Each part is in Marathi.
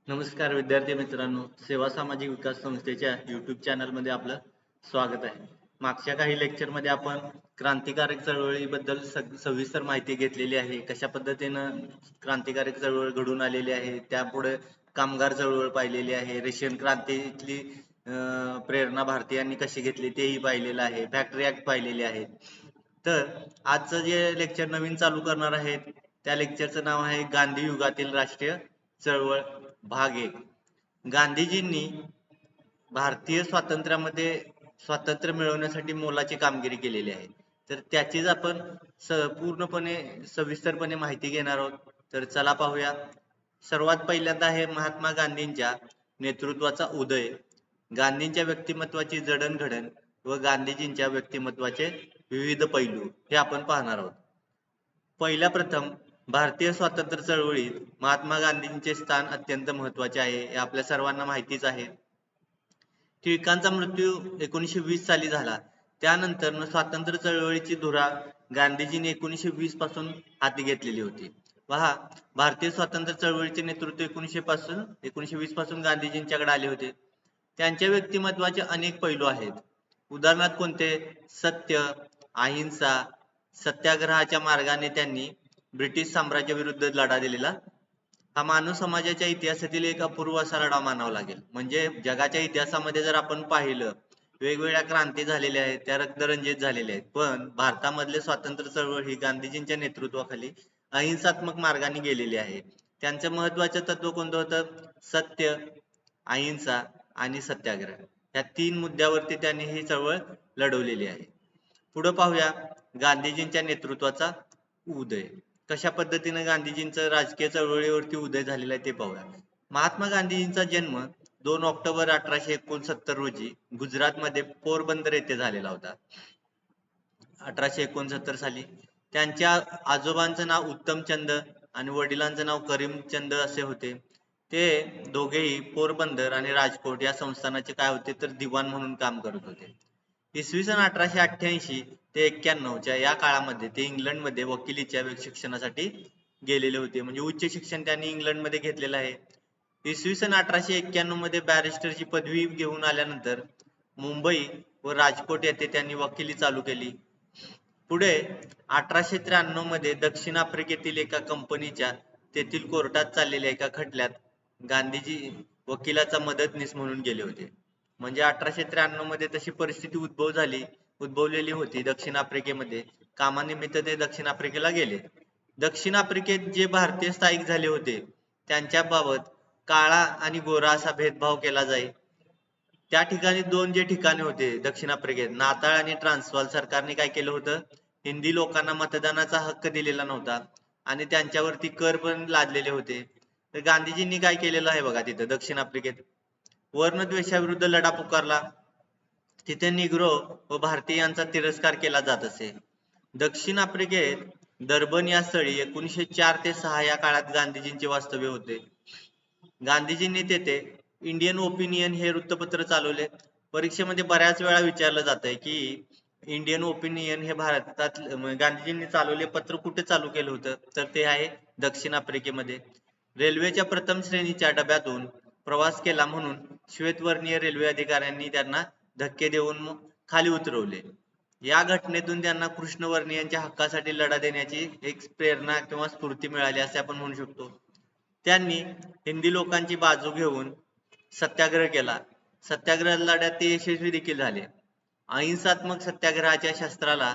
नमस्कार विद्यार्थी मित्रांनो, सेवा सामाजिक विकास संस्थेच्या YouTube चॅनलमध्ये आपलं स्वागत आहे. मागच्या काही लेक्चरमध्ये आपण क्रांतिकारक चळवळीबद्दल सविस्तर माहिती घेतलेली आहे. कशा पद्धतीनं क्रांतिकारक चळवळ घडून आलेली आहे, त्यापुढे कामगार चळवळ पाहिलेली आहे, रेशन क्रांतीतली प्रेरणा भारतीयांनी कशी घेतली तेही पाहिलेलं आहे, फॅक्टरी ऍक्ट पाहिलेली आहे. तर आजचं जे लेक्चर नवीन चालू करणार आहेत, त्या लेक्चरचं नाव आहे गांधी युगातील राष्ट्रीय चळवळ भाग 1. गांधीजींनी भारतीय स्वातंत्र्य मिळवण्यासाठी मोलाची कामगिरी केलेली आहे. तर त्याचीच आपण पूर्णपणे सविस्तरपणे माहिती घेणार आहोत. तर चला पाहूया. सर्वात पहिल्यांदा आहे महात्मा गांधींच्या नेतृत्वाचा उदय, गांधींच्या व्यक्तिमत्वाची जडणघडण व गांधीजींच्या व्यक्तिमत्वाचे विविध पैलू हे आपण पाहणार आहोत. पहिल्या प्रथम भारतीय स्वातंत्र्य चळवळीत महात्मा गांधींचे स्थान अत्यंत महत्वाचे आहे, हे आपल्या सर्वांना माहितीच आहे. टिळकांचा मृत्यू 1920 साली झाला. त्यानंतर स्वातंत्र्य चळवळीची धुरा गांधीजींनी 1920 पासून हाती घेतलेली होती. पहा, भारतीय स्वातंत्र्य चळवळीचे नेतृत्व 1920 पासून गांधीजींच्याकडे आले होते. त्यांच्या व्यक्तिमत्वाचे अनेक पैलू आहेत. उदाहरणार्थ कोणते? सत्य, अहिंसा, सत्याग्रहाच्या मार्गाने त्यांनी ब्रिटिश साम्राज्याविरुद्ध लढा दिलेला. हा मानव समाजाच्या इतिहासातील एक अपूर्व असा लढा मानावा लागेल. म्हणजे जगाच्या इतिहासामध्ये जर आपण पाहिलं, वेगवेगळ्या क्रांती झालेल्या आहेत, त्या रक्तरंजित झालेल्या आहेत, पण भारतामधले स्वातंत्र्य चळवळ ही गांधीजींच्या नेतृत्वाखाली अहिंसात्मक मार्गाने गेलेली आहे. त्यांचं महत्वाचं तत्व कोणतं होतं? सत्य, अहिंसा आणि सत्याग्रह. या 3 मुद्द्यावरती त्यांनी ही चळवळ लढवलेली आहे. पुढे पाहूया गांधीजींच्या नेतृत्वाचा उदय. कशा पद्धतीने गांधीजींचा राजकीय चळवळीवरती उदय झालेला आहे ते पाहूया. महात्मा गांधीजींचा जन्म 2 ऑक्टोबर 1869 रोजी गुजरातमध्ये पोरबंदर येथे झालेला होता. 1869 साली. त्यांच्या आजोबांचं नाव उत्तमचंद आणि वडिलांचं नाव करीमचंद असे होते. ते दोघेही पोरबंदर आणि राजकोट या संस्थानाचे काय होते तर दिवाण म्हणून काम करत होते. इसवी सन 1888 ते 91च्या या काळामध्ये ते इंग्लंडमध्ये वकिलीच्या शिक्षणासाठी गेलेले होते. म्हणजे उच्च शिक्षण त्यांनी इंग्लंडमध्ये घेतलेलं आहे. इसवी सन 1891 मध्ये बॅरिस्टरची पदवी घेऊन आल्यानंतर मुंबई व राजकोट येथे त्यांनी वकिली चालू केली. पुढे 1893 मध्ये दक्षिण आफ्रिकेतील एका कंपनीच्या तेथील कोर्टात चाललेल्या एका खटल्यात गांधीजी वकिलाचा मदतनीस म्हणून गेले होते. म्हणजे 1893 मध्ये तशी परिस्थिती उद्भवलेली होती दक्षिण आफ्रिकेमध्ये. कामानिमित्त ते दक्षिण आफ्रिकेला गेले. दक्षिण आफ्रिकेत जे भारतीय स्थायिक झाले होते त्यांच्याबाबत काळा आणि गोरा असा भेदभाव केला जाई. त्या ठिकाणी 2 जे ठिकाणे होते दक्षिण आफ्रिकेत, नाताळ आणि ट्रान्सवाल, सरकारने काय केलं होतं, हिंदी लोकांना मतदानाचा हक्क दिलेला नव्हता आणि त्यांच्यावरती कर पण लादलेले होते. तर गांधीजींनी काय केलेलं आहे बघा, तिथं दक्षिण आफ्रिकेत वर्णद्वेषाविरुद्ध लढा पुकारला. तिथे निग्रो व भारतीयांचा तिरस्कार केला जात असे. दक्षिण आफ्रिकेत दर्बन या स्थळी 1904 ते 6 या काळात गांधीजींचे वास्तव्य होते. गांधीजींनी तेथे इंडियन ओपिनियन हे वृत्तपत्र चालवले. परीक्षेमध्ये बऱ्याच वेळा विचारलं जात आहे की इंडियन ओपिनियन हे भारतात गांधीजींनी चालवले पत्र कुठे चालू केलं होतं, तर ते आहे दक्षिण आफ्रिकेमध्ये. रेल्वेच्या प्रथम श्रेणीच्या डब्यातून प्रवास केला म्हणून श्वेतवर्णीय रेल्वे अधिकाऱ्यांनी त्यांना धक्के देऊन खाली उतरवले. या घटनेतून त्यांना कृष्णवर्णीयांच्या हक्कासाठी लढा देण्याची एक प्रेरणा किंवा स्फूर्ती मिळाली असे आपण म्हणू शकतो. त्यांनी हिंदी लोकांची बाजू घेऊन सत्याग्रह केला. सत्याग्रह लढ्यात ते यशस्वी देखील झाले. अहिंसात्मक सत्याग्रहाच्या शस्त्राला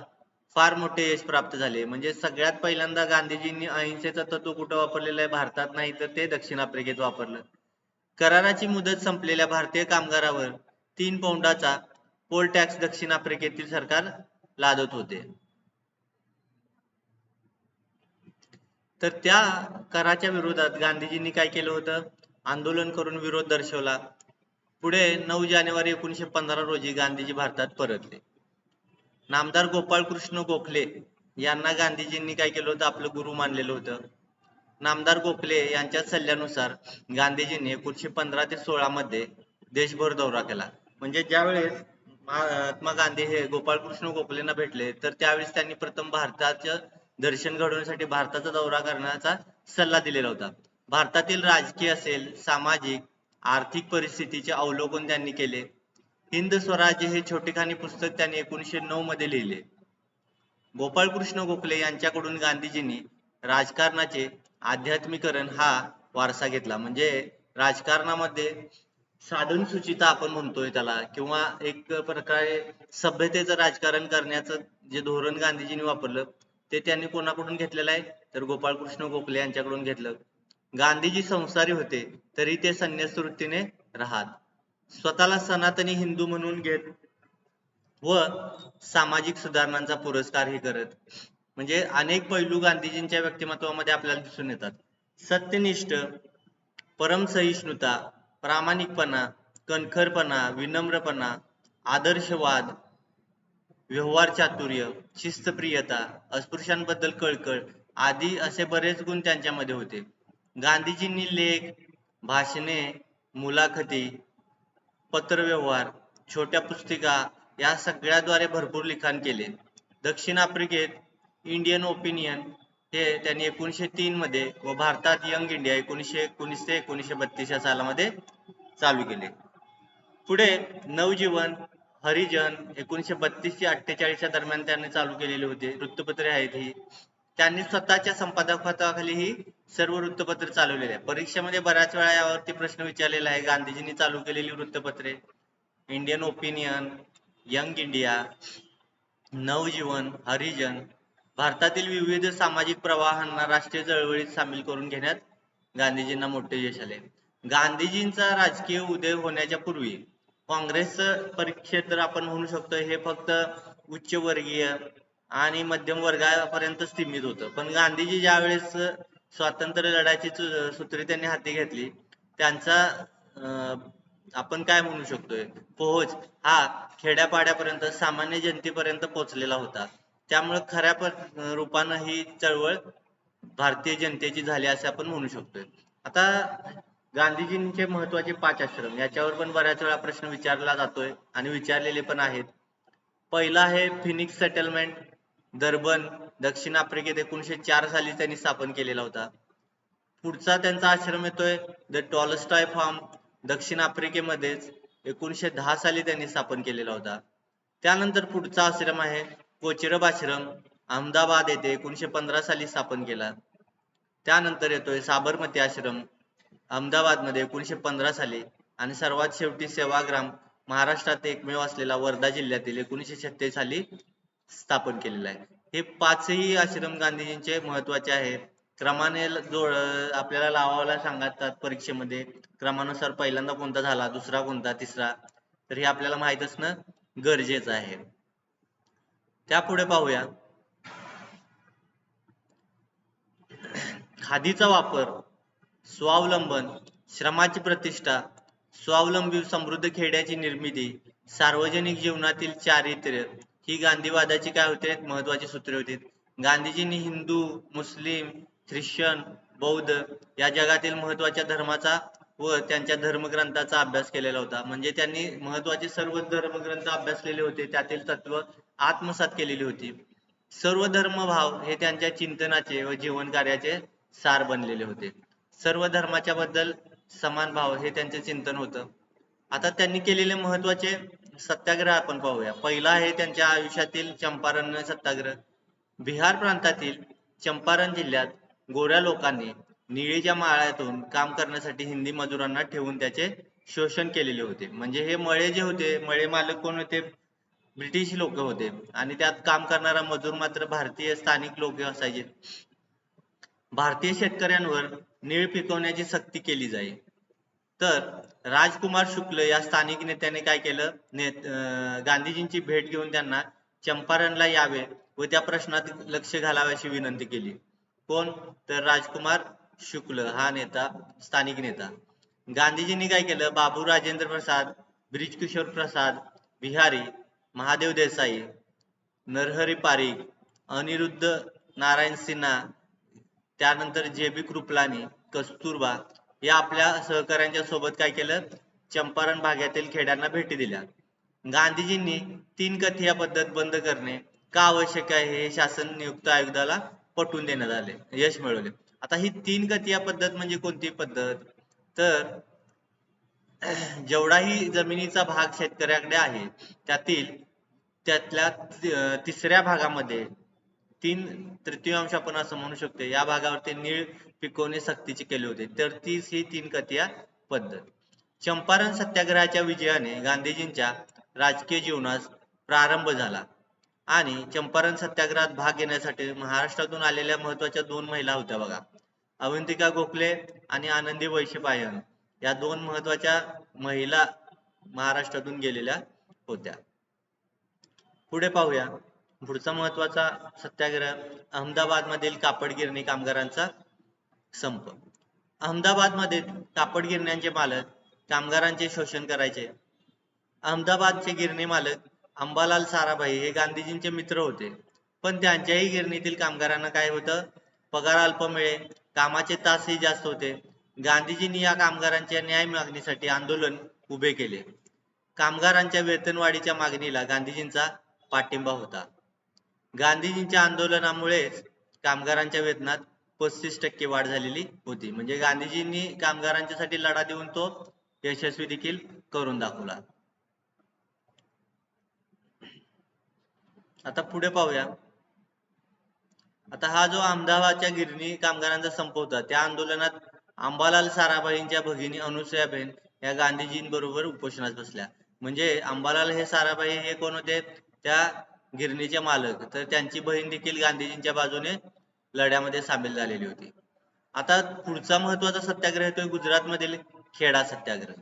फार मोठे यश प्राप्त झाले. म्हणजे सगळ्यात पहिल्यांदा गांधीजींनी अहिंसेचं तत्व कुठं वापरलेलं आहे? भारतात नाही तर ते दक्षिण आफ्रिकेत वापरलं. कराराची मुदत संपलेल्या भारतीय कामगारावर 3 पौंडाचा पोल टॅक्स दक्षिण आफ्रिकेतील सरकार लादत होते. तर त्या कराच्या विरोधात गांधीजींनी काय केलं होतं? आंदोलन करून विरोध दर्शवला. पुढे 9 जानेवारी 1915 रोजी गांधीजी भारतात परतले. नामदार गोपाळकृष्ण गोखले यांना गांधीजींनी काय केलं होतं? आपलं गुरु मानलेलं होतं. नामदार गोखले यांच्या सल्ल्यानुसार गांधीजींनी 1915 ते 16 मध्ये देशभर दौरा केला. म्हणजे ज्यावेळेस महात्मा गांधी हे गोपाळकृष्ण गोखलेंना भेटले तर त्यावेळेस त्यांनी प्रथम भारताचं दर्शन घडवण्यासाठी भारताचा दौरा करण्याचा सल्ला दिलेला होता. भारतातील राजकीय असेल, सामाजिक, आर्थिक परिस्थितीचे अवलोकन त्यांनी केले. हिंद स्वराज्य हे छोटेखानी पुस्तक त्यांनी 1909 मध्ये लिहिले. गोपाळकृष्ण गोखले यांच्याकडून गांधीजींनी राजकारणाचे आध्यात्मिकरण हा वारसा घेतला. म्हणजे राजकारणामध्ये साधन सुचिता आपण म्हणतोय त्याला, किंवा एक प्रकारे सभ्यतेचं राजकारण करण्याचं जे धोरण गांधीजींनी वापरलं ते त्यांनी कोणाकडून घेतलेलं आहे, तर गोपाळकृष्ण गोखले यांच्याकडून घेतलं. गांधीजी संसारी होते तरी ते संन्यास वृत्तीने राहत. स्वतःला सनातनी हिंदू म्हणून घेत व सामाजिक सुधारणांचा पुरस्कारही करत. म्हणजे अनेक पैलू गांधीजींच्या व्यक्तिमत्वामध्ये आपल्याला दिसून येतात. सत्यनिष्ठ, परमसहिष्णुता, प्रामाणिकपणा, कणखरपणा, विनम्रपणा, आदर्शवाद, व्यवहार चातुर्य, शिस्तप्रियता, अस्पृश्यांबद्दल कळकळ आदी असे बरेच गुण त्यांच्यामध्ये होते. गांधीजींनी लेख, भाषणे, मुलाखती, पत्रव्यवहार, छोट्या पुस्तिका या सगळ्याद्वारे भरपूर लिखाण केले. दक्षिण आफ्रिकेत इंडियन ओपिनियन हे त्यांनी 1903 मध्ये व भारतात यंग इंडिया 1919 ते 1932 या सालामध्ये चालू केले. पुढे नवजीवन, हरिजन 1932 ते 48 च्या दरम्यान त्यांनी चालू केलेले होते. वृत्तपत्रे आहेत ही. त्यांनी स्वतःच्या संपादकत्वाखाली ही सर्व वृत्तपत्रे चालवलेली आहे. परीक्षेमध्ये बऱ्याच वेळा यावरती प्रश्न विचारलेला आहे. गांधीजींनी चालू केलेली वृत्तपत्रे इंडियन ओपिनियन, यंग इंडिया, नवजीवन, हरिजन भारतातील विविध सामाजिक प्रवाहांना राष्ट्रीय चळवळीत सामील करून घेण्यात गांधीजींना मोठे यश आले. गांधीजींचा राजकीय उदय होण्याच्या पूर्वी काँग्रेस परीक्षेत तर आपण म्हणू शकतो हे फक्त उच्चवर्गीय आणि मध्यम वर्गापर्यंत सीमित होतं. पण गांधीजी ज्यावेळेस स्वातंत्र्य लढ्याची सूत्रे त्यांनी हाती घेतली, त्यांचा आपण काय म्हणू शकतोय पोहोच हा खेड्यापाड्यापर्यंत, सामान्य जनतेपर्यंत पोहोचलेला होता. त्यामुळे खऱ्या रूपानं ही चळवळ भारतीय जनतेची झाली असे आपण म्हणू शकतोय. आता गांधीजींचे महत्वाचे 5 आश्रम याच्यावर पण बऱ्याच वेळा प्रश्न विचारला जातोय आणि विचारलेले पण आहेत. पहिला आहे फिनिक्स सेटलमेंट, दर्बन, दक्षिण आफ्रिकेत 1904 साली त्यांनी स्थापन केलेला होता. पुढचा त्यांचा आश्रम येतोय द टॉलस्टॉय फार्म, दक्षिण आफ्रिकेमध्येच 1910 साली त्यांनी स्थापन केलेला होता. त्यानंतर पुढचा आश्रम आहे कोचरब आश्रम, अहमदाबाद येथे 1915 साली स्थापन केला. त्यानंतर येतोय साबरमती आश्रम, अहमदाबाद मध्ये 1915 साली. आणि सर्वात शेवटी सेवाग्राम, महाराष्ट्रात एकमेव असलेला वर्धा जिल्ह्यातील 1936 साली स्थापन केलेला आहे. हे 5ही आश्रम गांधीजींचे महत्वाचे आहेत. क्रमाने आपल्याला लावायला सांगतात परीक्षेमध्ये, क्रमानुसार पहिल्यांदा कोणता झाला, दुसरा कोणता, तिसरा, तर हे आपल्याला माहित असणं गरजेचं आहे. त्यापुढे पाहूया खादीचा वापर, स्वावलंबन, श्रमाची प्रतिष्ठा, स्वावलंबी समृद्ध खेड्याची निर्मिती, सार्वजनिक जीवनातील चारित्र्य ही गांधीवादाची काय होते महत्वाची सूत्रे होती. गांधीजींनी हिंदू, मुस्लिम, ख्रिश्चन, बौद्ध या जगातील महत्वाच्या धर्माचा व त्यांच्या धर्मग्रंथाचा अभ्यास केलेला होता. म्हणजे त्यांनी महत्वाचे सर्व धर्मग्रंथ अभ्यासलेले होते, त्यातील तत्व आत्मसात केलेली होती. सर्व धर्मभाव हे त्यांच्या चिंतनाचे व जीवन कार्याचे सार बनलेले होते. सर्व धर्माच्या बद्दल समान भाव हे त्यांचे चिंतन होतं. आता त्यांनी केलेले महत्वाचे सत्याग्रह आपण पाहूया. पहिला आहे त्यांच्या आयुष्यातील चंपारण सत्याग्रह. बिहार प्रांतातील चंपारण जिल्ह्यात गोऱ्या लोकांनी निळीच्या माळ्यातून काम करण्यासाठी हिंदी मजुरांना ठेवून त्याचे शोषण केलेले होते. म्हणजे हे मळे जे होते, मळे मालक कोण होते, ब्रिटिश लोक होते आणि त्यात काम करणारा मजूर मात्र भारतीय स्थानिक लोक असायचे. भारतीय शेतकऱ्यांवर नीळ पिकवण्याची सक्ती केली जाई. तर राजकुमार शुक्ल या स्थानिक नेत्याने काय केलं, गांधीजींची भेट घेऊन त्यांना चंपारणला यावे व त्या प्रश्नात लक्ष घालावे अशी विनंती केली. कोण, तर राजकुमार शुक्ल हा नेता, स्थानिक नेता. गांधीजींनी काय केलं, बाबू राजेंद्र प्रसाद, ब्रिजकिशोर प्रसाद बिहारी, महादेव देसाई, नरहरी पारिख, अनिरुद्ध नारायण सिन्हा, त्यानंतर जे बी कृपलानी, कस्तुरबा या आपल्या सहकाऱ्यांच्या सोबत काय केलं, चंपारण भागातील खेड्यांना भेटी दिल्या. गांधीजींनी 3 कथिया पद्धत बंद करणे का आवश्यक आहे हे शासन नियुक्त आयुक्ताला पटवून देण्यात आले, यश मिळवले. आता ही 3 गतिया पद्धत म्हणजे कोणती पद्धत? तर जेवढाही जमिनीचा भाग शेतकऱ्याकडे आहे त्यातल्या तिसऱ्या भागामध्ये 3/3 आपण असं म्हणू शकतो, या भागावरती नीळ पिकवणे सक्तीचे केले होते. तर तीच ही 3 गतिया पद्धत. चंपारण सत्याग्रहाच्या विजयाने गांधीजींच्या राजकीय जीवनास प्रारंभ झाला आणि चंपारण सत्याग्रहात भाग घेण्यासाठी महाराष्ट्रातून आलेल्या महत्वाच्या 2 महिला होत्या बघा. अवंतिका गोखले आणि आनंदी वैशंपायन या 2 महत्वाच्या महिला महाराष्ट्रातून गेलेल्या होत्या. पुढे पाहूया. पुढचा महत्वाचा सत्याग्रह अहमदाबाद मधील कापड गिरणी कामगारांचा संप. अहमदाबाद मध्ये कापड गिरण्यांचे मालक कामगारांचे शोषण करायचे. अहमदाबादचे गिरणी मालक अंबालाल साराभाई हे गांधीजींचे मित्र होते, पण त्यांच्याही गिरणीतील कामगारांना काय होतं, पगार अल्प मिळे, कामाचे तासही जास्त होते. गांधीजींनी या कामगारांच्या न्याय मागणीसाठी आंदोलन उभे केले. कामगारांच्या वेतनवाढीच्या मागणीला गांधीजींचा पाठिंबा होता. गांधीजींच्या आंदोलनामुळेच कामगारांच्या वेतनात 35% वाढ झालेली होती. म्हणजे गांधीजींनी कामगारांच्यासाठी लढा देऊन तो यशस्वी देखील करून दाखवला. आता पुढे पाहूया. आता हा जो अहमदाबादच्या गिरणी कामगारांचा संप होता, त्या आंदोलनात अंबालाल साराभाईंच्या भगिनी अनुसूयाबेन या गांधीजींबरोबर उपोषणास बसल्या. म्हणजे अंबालाल हे साराभाई हे कोण होते, त्या गिरणीचे मालक. तर त्यांची बहीण देखील गांधीजींच्या बाजूने लढ्यामध्ये सामील झालेली होती. आता पुढचा महत्वाचा सत्याग्रह येतोय गुजरात मधील खेडा सत्याग्रह.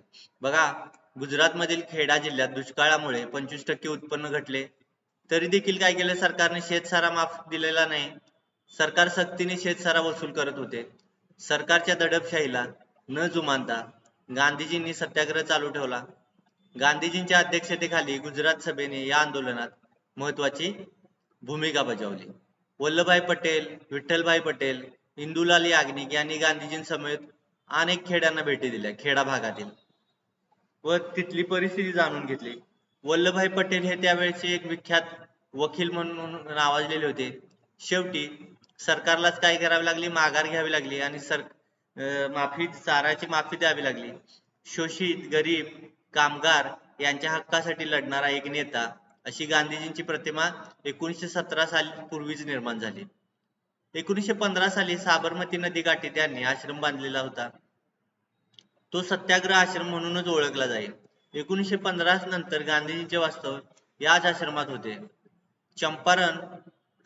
बघा, गुजरात मधील खेडा जिल्ह्यात दुष्काळामुळे 25% उत्पन्न घटले, तरी देखील काय केलं सरकारने, शेतसारा माफ दिलेला नाही. सरकार सक्तीने शेतसारा वसूल करत होते. सरकारच्या दडपशाहीला न जुमानता गांधीजींनी सत्याग्रह चालू ठेवला. गांधीजींच्या अध्यक्षतेखाली गुजरात सभेने या आंदोलनात महत्वाची भूमिका बजावली. वल्लभभाई पटेल, विठ्ठलभाई पटेल, इंदुलाल याज्ञिक यांनी गांधीजींसमवेत अनेक खेड्यांना भेटी दिल्या, खेडा भागातील, व तिथली परिस्थिती जाणून घेतली. वल्लभभाई पटेल हे त्यावेळेचे एक विख्यात वकील म्हणून नावाजलेले होते. शेवटी सरकारलाच काय करावी लागली, माघार घ्यावी लागली आणि चाराची माफी द्यावी लागली. शोषित, गरीब, कामगार यांच्या हक्कासाठी लढणारा एक नेता, अशी गांधीजींची प्रतिमा 1917 साली पूर्वीच निर्माण झाली. 1915 साली साबरमती नदी काठी त्यांनी आश्रम बांधलेला होता. तो सत्याग्रह आश्रम म्हणूनच ओळखला जाईल. 1915 नंतर गांधीजींचे वास्तव याच आश्रमात होते. चंपारण,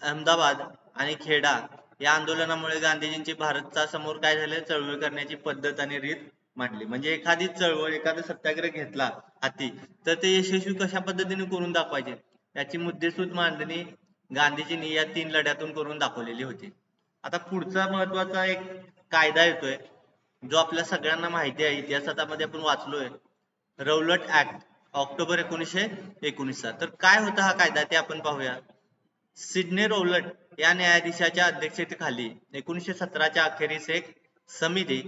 अहमदाबाद आणि खेडा या आंदोलनामुळे गांधीजींची भारता समोर काय झाले, चळवळ करण्याची पद्धत आणि रीत मांडली. म्हणजे एखादी चळवळ, एखादा सत्याग्रह घेतला हाती, तर ते यशस्वी कशा पद्धतीने करून दाखवायचे याची मुद्देसूद मांडणी गांधीजींनी या 3 लढ्यातून करून दाखवलेली होती. आता पुढचा महत्वाचा एक कायदा येतोय, जो आपल्या सगळ्यांना माहिती आहे, इतिहासामध्ये आपण वाचलोय, रौलट ऍक्ट, ऑक्टोबर 1919 चा. तर काय होता हा कायदा ते आपण पाहूया. सिडने रौलट या न्यायाधीशाच्या अध्यक्षतेखाली 1917च्या अखेरीस एक समिती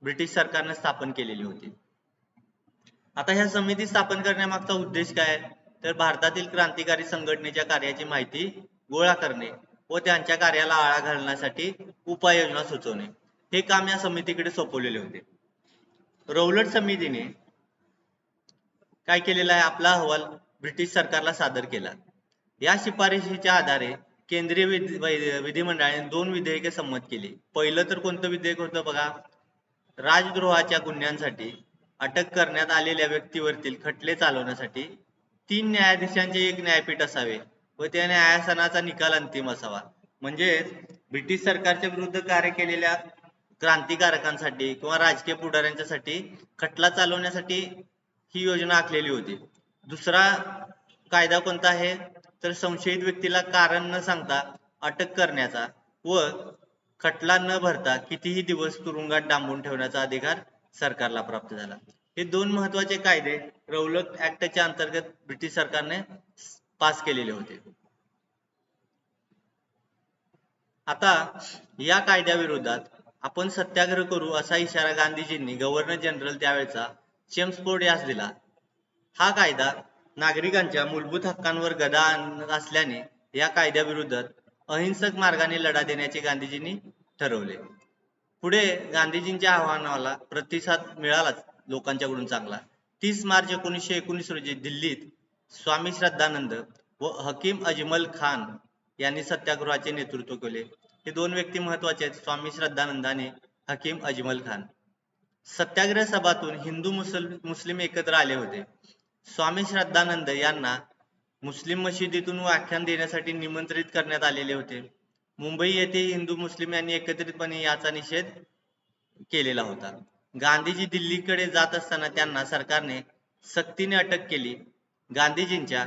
ब्रिटिश सरकारने स्थापन केलेली होती. आता ह्या समिती स्थापन करण्यामागचा उद्देश काय, तर भारतातील क्रांतिकारी संघटनेच्या कार्याची माहिती गोळा करणे व त्यांच्या कार्याला आळा घालण्यासाठी उपाययोजना सुचवणे, हे काम या समितीकडे सोपवलेले होते. रौलट समितीने काय केलेला आहे, आपला अहवाल ब्रिटिश सरकारला सादर केला. या शिफारशीच्या आधारे केंद्रीय विधिमंडळाने 2 विधेयके संमत केली. पहिलं तर कोणतं विधेयक होतं बघा, राजद्रोहाच्या गुन्ह्यांसाठी अटक करण्यात आलेल्या व्यक्तीवरील खटले चालवण्यासाठी 3 न्यायाधीशांचे एक न्यायपीठ असावे व त्या न्यायासनाचा निकाल अंतिम असावा. म्हणजे ब्रिटिश सरकारच्या विरुद्ध कार्य केलेल्या क्रांतिकारकांसाठी किंवा राजकीय पुढाऱ्यांच्यासाठी खटला चालवण्यासाठी ही योजना आखलेली होती. दुसरा कायदा कोणता आहे, तर संशयित व्यक्तीला कारण न सांगता अटक करण्याचा व खटला न भरता कितीही दिवस तुरुंगात डांबून ठेवण्याचा अधिकार सरकारला प्राप्त झाला. हे 2 महत्वाचे कायदे रौलट ऍक्टच्या अंतर्गत ब्रिटिश सरकारने पास केलेले होते. आता या कायद्याविरोधात आपण सत्याग्रह करू असा इशारा गांधीजींनी गव्हर्नर जनरल त्यावेळेचा चेम्सफोर्ड यास दिला. हा कायदा नागरिकांच्या मूलभूत हक्कांवर गदा असल्याने या कायद्याविरोधात अहिंसक मार्गाने लढा देण्याचे गांधीजींनी ठरवले. पुढे गांधीजींच्या आव्हानाला प्रतिसाद मिळालाच लोकांच्याकडून चांगला. 30 मार्च 1919 रोजी दिल्लीत स्वामी श्रद्धानंद व हकीम अजमल खान यांनी सत्याग्रहाचे नेतृत्व केले. हे दोन व्यक्ती महत्वाचे आहेत, स्वामी श्रद्धानंद आणि हकीम अजमल खान. सत्याग्रह सभातून हिंदू मुस्लिम एकत्र आले होते. स्वामी श्रद्धानंद यांना मुस्लिम मशिदीतून व्याख्यान देण्यासाठी निमंत्रित करण्यात आलेले होते. मुंबई येथे हिंदू मुस्लिम यांनी एकत्रितपणे याचा निषेध केलेला होता. गांधीजी दिल्लीकडे जात असताना त्यांना सरकारने सक्तीने अटक केली. गांधीजींच्या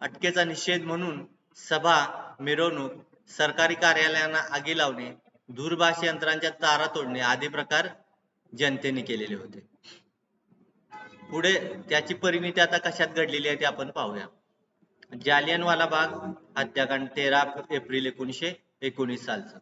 अटकेचा निषेध म्हणून सभा, मिरवणूक, सरकारी कार्यालयांना आगी लावणे, दूरभाष यंत्रांच्या तारा तोडणे आदी प्रकार जनतेने केलेले होते. पुढे त्याची परिणती आता कशात घडलेली आहे ते आपण पाहूया. जालियनवाला बाग हत्याकांड 13 एप्रिल 1919 सालचं.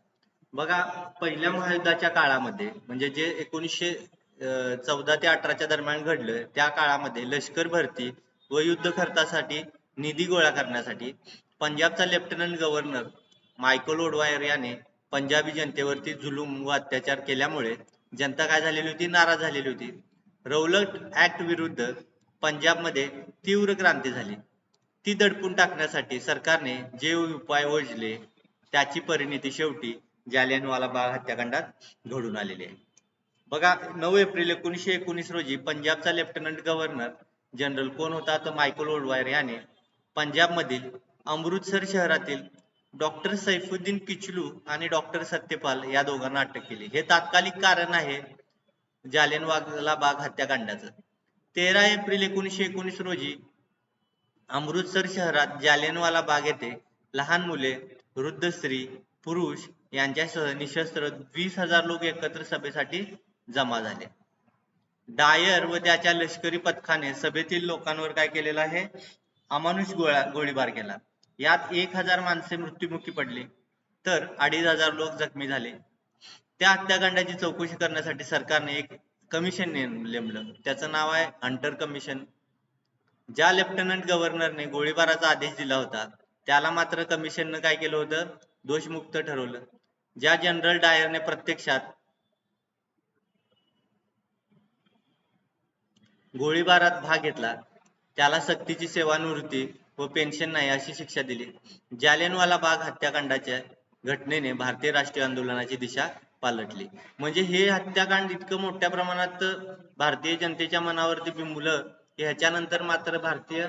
बघा, पहिल्या महायुद्धाच्या काळामध्ये म्हणजे जे 1914 ते 18च्या दरम्यान घडलं, त्या काळामध्ये लष्कर भरती व युद्ध खर्चासाठी निधी गोळा करण्यासाठी पंजाबचा लेफ्टनंट गव्हर्नर मायकल ओडवायर याने पंजाबी जनतेवरती जुलूम व अत्याचार केल्यामुळे जनता काय झालेली होती, नाराज झालेली होती. रौलट ऍक्ट विरुद्ध पंजाबमध्ये तीव्र क्रांती झाली. ती दडपून टाकण्यासाठी सरकारने जे उपाय योजले त्याची परिणती शेवटी जालियनवाला बाग हत्याकांडात घडून आलेली आहे. बघा, 9 एप्रिल 1919 रोजी पंजाबचा लेफ्टनंट गव्हर्नर जनरल कोण होता, तर मायकल ओडवायर याने पंजाबमधील अमृतसर शहरातील डॉक्टर सैफुद्दीन किचलू आणि डॉक्टर सत्यपाल या दोघांना अटक केली. हे तात्कालिक कारण आहे जालियनवाला बाग हत्याकांडाचं. 13 एप्रिल 1919 रोजी अमृतसर शहरात जालियनवाला बाग येथे लहान मुले, वृद्ध स्त्री, पुरुष यांच्यासह निशस्त्र 20,000 लोक एकत्र सभेसाठी जमा झाले. डायर व त्याच्या लष्करी पथकाने सभेतील लोकांवर काय केलेलं आहे, अमानुष गोळीबार केला. यात 1,000 माणसे मृत्युमुखी पडली तर 2,500 लोक जखमी झाले. त्या हत्याकांडाची चौकशी करण्यासाठी सरकारने एक कमिशन नेमलं. त्याचं नाव आहे हंटर कमिशन. ज्या लेफ्टनंट गव्हर्नरने गोळीबाराचा आदेश दिला होता त्याला मात्र कमिशननं काय केलं होतं, दोषमुक्त ठरवलं. ज्या जनरल डायरने प्रत्यक्षात गोळीबारात भाग घेतला त्याला सक्तीची सेवानिवृत्ती व पेन्शन नाही अशी शिक्षा दिली. जालियनवाला बाग हत्याकांडाच्या घटनेने भारतीय राष्ट्रीय आंदोलनाची दिशा पालटली. म्हणजे हे हत्याकांड इतकं मोठ्या प्रमाणात भारतीय जनतेच्या मनावरती बिंबलं की ह्याच्यानंतर मात्र भारतीय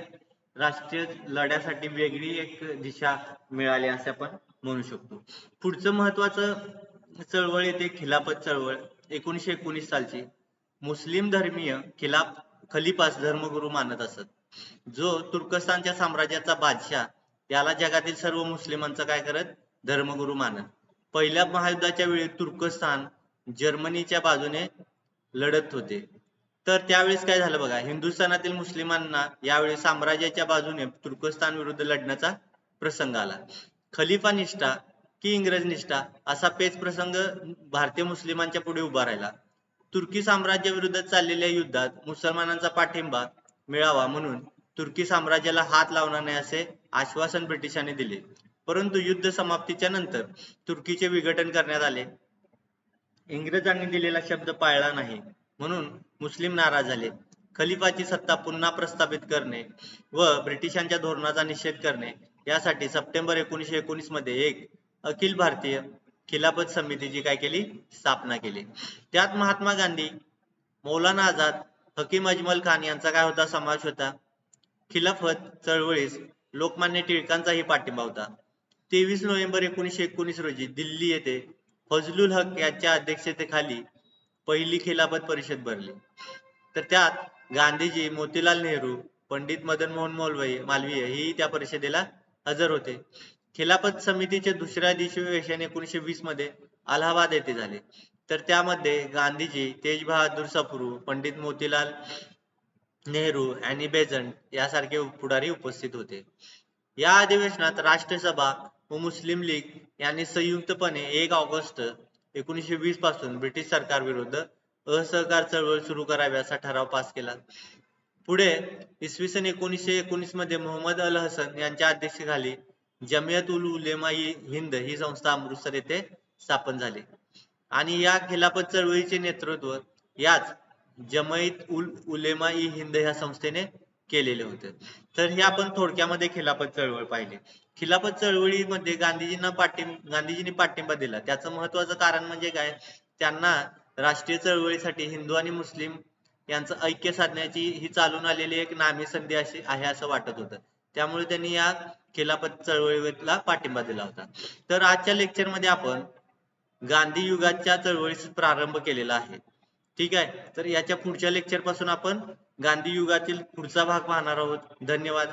राष्ट्रीय लढ्यासाठी वेगळी एक दिशा मिळाली असे आपण म्हणू शकतो. पुढचं महत्वाचं चळवळ येते खिलाफत चळवळ 1919 सालची. मुस्लिम धर्मीय खलिफास धर्मगुरू मानत असत. जो तुर्कस्तानच्या साम्राज्याचा बादशाह त्याला जगातील सर्व मुस्लिमांचा काय करत, धर्मगुरू मानत. पहिल्या महायुद्धाच्या वेळी तुर्कस्तान जर्मनीच्या बाजूने लढत होते. तर त्यावेळेस काय झालं बघा, हिंदुस्थानातील मुस्लिमांना यावेळी साम्राज्याच्या बाजूने तुर्कस्तान विरुद्ध लढण्याचा प्रसंग आला. खलिफा निष्ठा की इंग्रज निष्ठा असा पेच प्रसंग भारतीय मुस्लिमांच्या पुढे उभा राहिला. तुर्की साम्राज्य विरुद्ध चाललेल्या युद्धात मुसलमानांचा पाठिंबा मिळावा म्हणून तुर्की साम्राज्याला हात लावणार नाही असे आश्वासन ब्रिटिशांनी दिले. परंतु युद्ध समाप्तीच्या नंतर तुर्कीचे विघटन करण्यात आले. इंग्रजांनी दिलेला शब्द पाळला नाही म्हणून मुस्लिम नाराज झाले. खलिफाची सत्ता पुन्हा प्रस्थापित करणे व ब्रिटिशांच्या धोरणाचा निषेध करणे यासाठी सप्टेंबर 1919 मध्ये एक अखिल भारतीय खिलाफत समितीची काय केली, स्थापना केली. त्यात महात्मा गांधी, मौलाना आझाद, हकीम अजमल खान यांचा काय होता, समावेश होता. खिलाफत चळवळीस लोकमान्य टिळकांचाही पाठिंबा होता. 23 नोव्हेंबर 1919 रोजी दिल्ली येथे फजलुल हक यांच्या अध्यक्षतेखाली पहिली खिलाफत परिषद भरली. तर त्यात गांधीजी, मोतीलाल नेहरू, पंडित मदन मोहन मालवीय ही त्या परिषदेला हजर होते. खिलाफत समितीचे दुसऱ्या अधिवेशन 1920 मध्ये अलाहाबाद येथे झाले. तर त्यामध्ये गांधीजी, तेज बहादूर सप्रू, पंडित मोतीलाल नेहरू, अॅनी बेझंट यासारखे पुढारी उपस्थित होते. या अधिवेशनात राष्ट्रसभा व मुस्लिम लीग यांनी संयुक्तपणे 1 ऑगस्ट 1920 पासून ब्रिटिश सरकार विरुद्ध असहकार चळवळ सुरू करावी असा ठराव पास केला. पुढे इसवी सन 1919 मध्ये मोहम्मद अल हसन यांच्या अध्यक्षतेखाली जमियत उल उलेमा हिंद ही संस्था अमृतसर येथे स्थापन झाली. आणि या खिलाफत चळवळीचे नेतृत्व याच जमईत उल उलेमा ई हिंद ह्या संस्थेने केलेले होते. तर हे आपण थोडक्यामध्ये खिलाफत चळवळ पाहिली. खिलाफत चळवळीमध्ये गांधीजींनी पाठिंबा दिला. त्याचं महत्वाचं कारण म्हणजे काय, त्यांना राष्ट्रीय चळवळीसाठी हिंदू आणि मुस्लिम यांचं ऐक्य साधण्याची ही चालून आलेली एक नामी संधी अशी आहे असं वाटत होतं. त्यामुळे त्यांनी या खिलाफत चळवळीला पाठिंबा दिला होता. तर आजच्या लेक्चरमध्ये आपण गांधी युगाच्या चळवळीस प्रारंभ केलेला आहे. ठीक आहे. तर याच्या पुढच्या लेक्चर पासून आपण गांधी युगातील पुढचा भाग पाहणार आहोत. धन्यवाद.